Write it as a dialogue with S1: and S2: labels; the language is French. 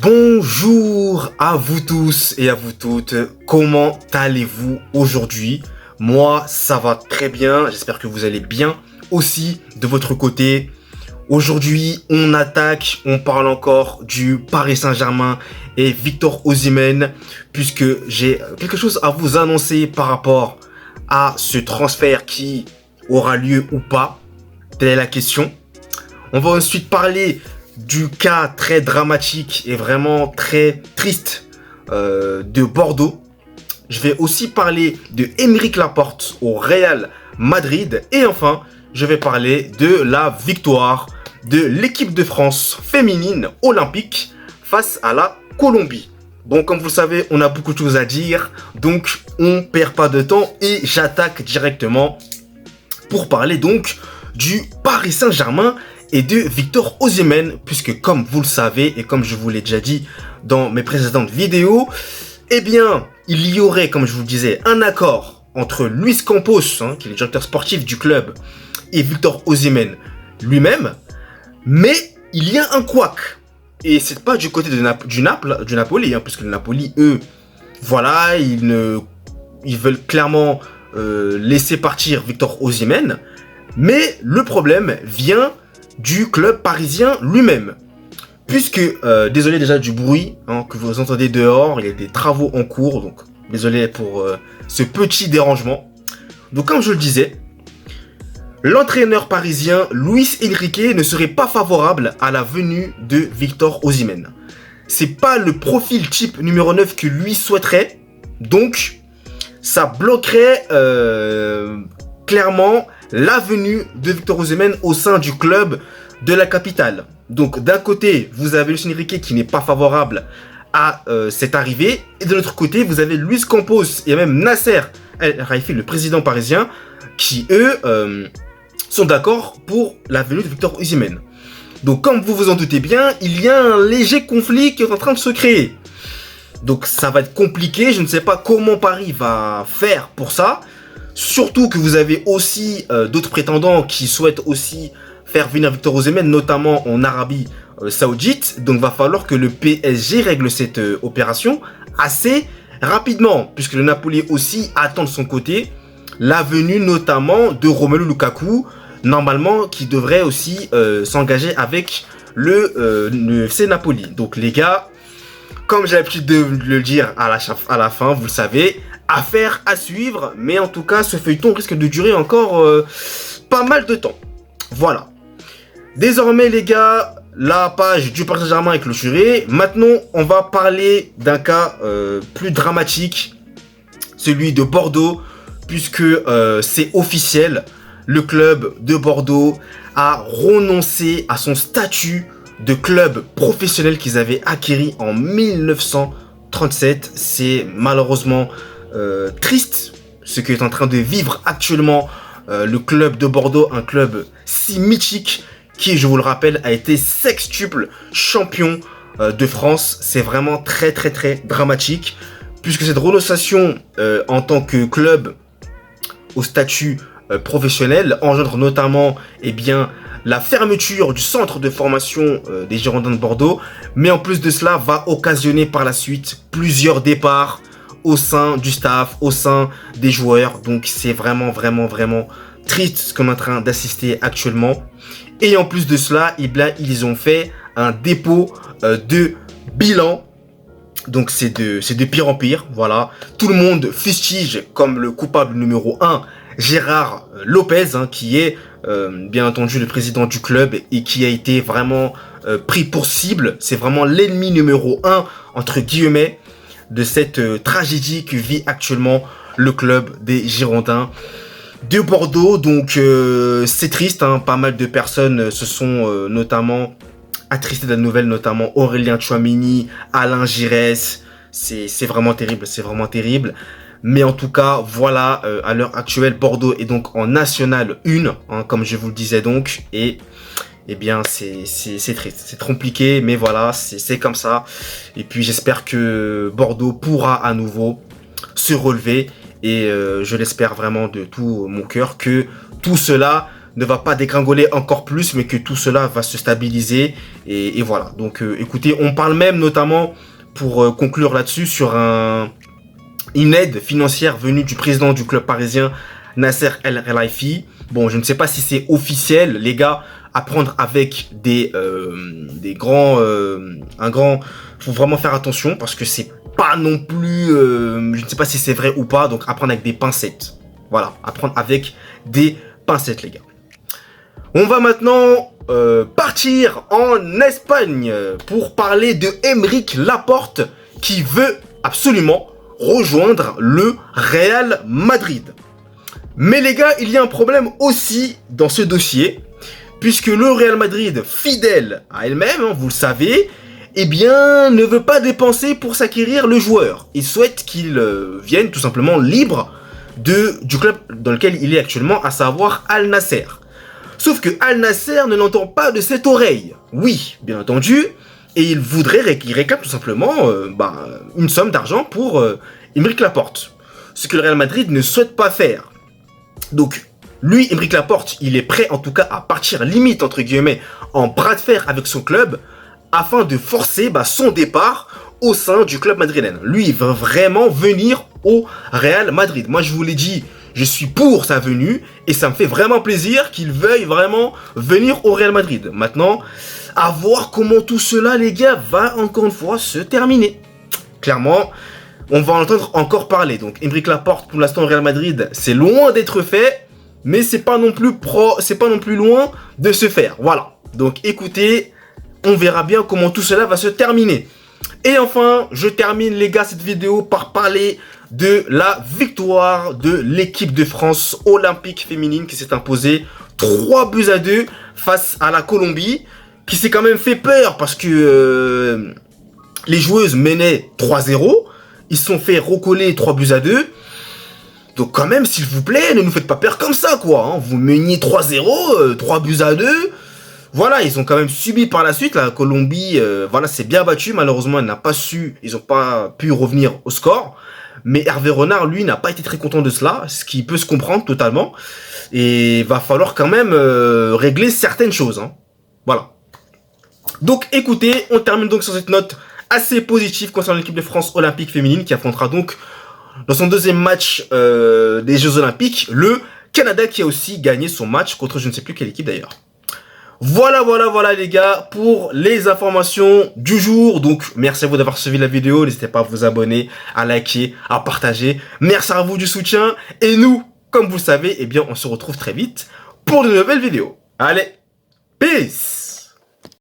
S1: Bonjour à vous tous et à vous toutes, comment allez-vous aujourd'hui? Moi ça va très bien, j'espère que vous allez bien aussi de votre côté. Aujourd'hui on attaque, on parle encore du Paris Saint-Germain et Victor Osimhen, puisque j'ai quelque chose à vous annoncer par rapport à ce transfert qui aura lieu ou pas, telle est la question. On va ensuite parler du cas très dramatique et vraiment très triste de Bordeaux. Je vais aussi parler de Aymeric Laporte au Real Madrid. Et enfin, je vais parler de la victoire de l'équipe de France féminine olympique face à la Colombie. Bon, comme vous le savez, on a beaucoup de choses à dire. Donc, on perd pas de temps et j'attaque directement pour parler donc du Paris Saint-Germain et de Victor Osimhen, puisque comme vous le savez et comme je vous l'ai déjà dit dans mes précédentes vidéos, eh bien, il y aurait, comme je vous le disais, un accord entre Luis Campos, qui est le directeur sportif du club, et Victor Osimhen lui-même, mais il y a un couac. Et c'est pas du côté du Napoli, puisque le Napoli, eux, voilà, ils veulent clairement laisser partir Victor Osimhen, mais le problème vient du club parisien lui-même. Puisque, désolé déjà du bruit que vous entendez dehors, il y a des travaux en cours, donc désolé pour ce petit dérangement. Donc comme je le disais, l'entraîneur parisien Luis Enrique ne serait pas favorable à la venue de Victor Osimhen. C'est pas le profil type numéro 9 que lui souhaiterait, donc ça bloquerait clairement la venue de Victor Osimhen au sein du club de la capitale. Donc d'un côté, vous avez Luis Enrique qui n'est pas favorable à cette arrivée, et de l'autre côté, vous avez Luis Campos et même Nasser El Khelaifi, le président parisien, qui eux sont d'accord pour la venue de Victor Osimhen. Donc comme vous vous en doutez bien, il y a un léger conflit qui est en train de se créer. Donc ça va être compliqué, je ne sais pas comment Paris va faire pour ça. Surtout que vous avez aussi d'autres prétendants qui souhaitent aussi faire venir Victor Osimhen, notamment en Arabie Saoudite. Donc va falloir que le PSG règle cette opération assez rapidement, puisque le Napoli aussi attend de son côté la venue notamment de Romelu Lukaku, normalement qui devrait aussi s'engager avec le FC Napoli. Donc les gars, comme j'ai l'habitude de le dire à la fin, vous le savez, affaire à suivre, mais en tout cas, ce feuilleton risque de durer encore pas mal de temps. Voilà. Désormais, les gars, la page du Paris Saint-Germain est clôturée. Maintenant, on va parler d'un cas plus dramatique, celui de Bordeaux, puisque c'est officiel. Le club de Bordeaux a renoncé à son statut de club professionnel qu'ils avaient acquis en 1937. C'est malheureusement triste ce qu'est en train de vivre actuellement le club de Bordeaux, un club si mythique qui, je vous le rappelle, a été sextuple champion de France. C'est vraiment très très très dramatique, puisque cette renonciation en tant que club au statut professionnel engendre notamment la fermeture du centre de formation des Girondins de Bordeaux, mais en plus de cela va occasionner par la suite plusieurs départs au sein du staff, au sein des joueurs. Donc c'est vraiment triste ce qu'on est en train d'assister actuellement. Et en plus de cela, ils ont fait un dépôt de bilan. Donc c'est de pire en pire, voilà. Tout le monde fustige comme le coupable numéro 1, Gérard Lopez, qui est bien entendu le président du club et qui a été vraiment pris pour cible. C'est vraiment l'ennemi numéro 1, entre guillemets, de cette tragédie que vit actuellement le club des Girondins de Bordeaux. Donc c'est triste, pas mal de personnes se sont notamment attristé de la nouvelle, notamment Aurélien Tchouaméni, Alain Giresse. C'est vraiment terrible, mais en tout cas, voilà, à l'heure actuelle, Bordeaux est donc en National 1, comme je vous le disais donc, et bien, c'est triste, c'est compliqué, mais voilà, c'est comme ça, et puis j'espère que Bordeaux pourra à nouveau se relever, et je l'espère vraiment de tout mon cœur, que tout cela ne va pas dégringoler encore plus, mais que tout cela va se stabiliser. Et voilà. Donc, écoutez, on parle même notamment, pour conclure là-dessus, sur une aide financière venue du président du club parisien, Nasser El Khelaifi. Bon, je ne sais pas si c'est officiel, les gars, à prendre avec faut vraiment faire attention parce que c'est pas non plus, je ne sais pas si c'est vrai ou pas, donc à prendre avec des pincettes. Voilà, à prendre avec des pincettes, les gars. On va maintenant partir en Espagne pour parler de Aymeric Laporte qui veut absolument rejoindre le Real Madrid. Mais les gars, il y a un problème aussi dans ce dossier, puisque le Real Madrid, fidèle à elle-même, hein, vous le savez, eh bien, ne veut pas dépenser pour s'acquérir le joueur. Il souhaite qu'il vienne tout simplement libre du club dans lequel il est actuellement, à savoir Al Nasser. Sauf que Al Nasser ne l'entend pas de cette oreille. Oui, bien entendu, et il réclame tout simplement une somme d'argent pour Aymeric Laporte. Ce que le Real Madrid ne souhaite pas faire. Donc, lui, Aymeric Laporte, il est prêt en tout cas à partir limite, entre guillemets, en bras de fer avec son club, afin de forcer son départ au sein du club madrilène. Lui, il veut vraiment venir au Real Madrid. Moi, je vous l'ai dit, je suis pour sa venue, et ça me fait vraiment plaisir qu'il veuille vraiment venir au Real Madrid. Maintenant, à voir comment tout cela, les gars, va encore une fois se terminer. Clairement, on va en entendre encore parler. Donc, Aymeric Laporte, pour l'instant, au Real Madrid, c'est loin d'être fait, mais c'est pas non plus loin de se faire. Voilà. Donc, écoutez, on verra bien comment tout cela va se terminer. Et enfin, je termine, les gars, cette vidéo par parler de la victoire de l'équipe de France olympique féminine qui s'est imposée 3-2 face à la Colombie, qui s'est quand même fait peur parce que les joueuses menaient 3-0. Ils se sont fait recoller 3-2. Donc quand même, s'il vous plaît, ne nous faites pas peur comme ça, quoi. Hein. Vous meniez 3-0, 3-2. Voilà, ils ont quand même subi par la suite. La Colombie, voilà, s'est bien battue. Malheureusement, ils n'ont pas pu revenir au score. Mais Hervé Renard, lui, n'a pas été très content de cela, ce qui peut se comprendre totalement. Et va falloir quand même régler certaines choses. Hein. Voilà. Donc écoutez, on termine donc sur cette note assez positive concernant l'équipe de France olympique féminine qui affrontera donc dans son deuxième match des Jeux Olympiques le Canada, qui a aussi gagné son match contre je ne sais plus quelle équipe d'ailleurs. Voilà les gars pour les informations du jour. Donc merci à vous d'avoir suivi la vidéo, n'hésitez pas à vous abonner, à liker, à partager. Merci à vous du soutien et nous, comme vous le savez, eh bien on se retrouve très vite pour de nouvelles vidéos. Allez, peace!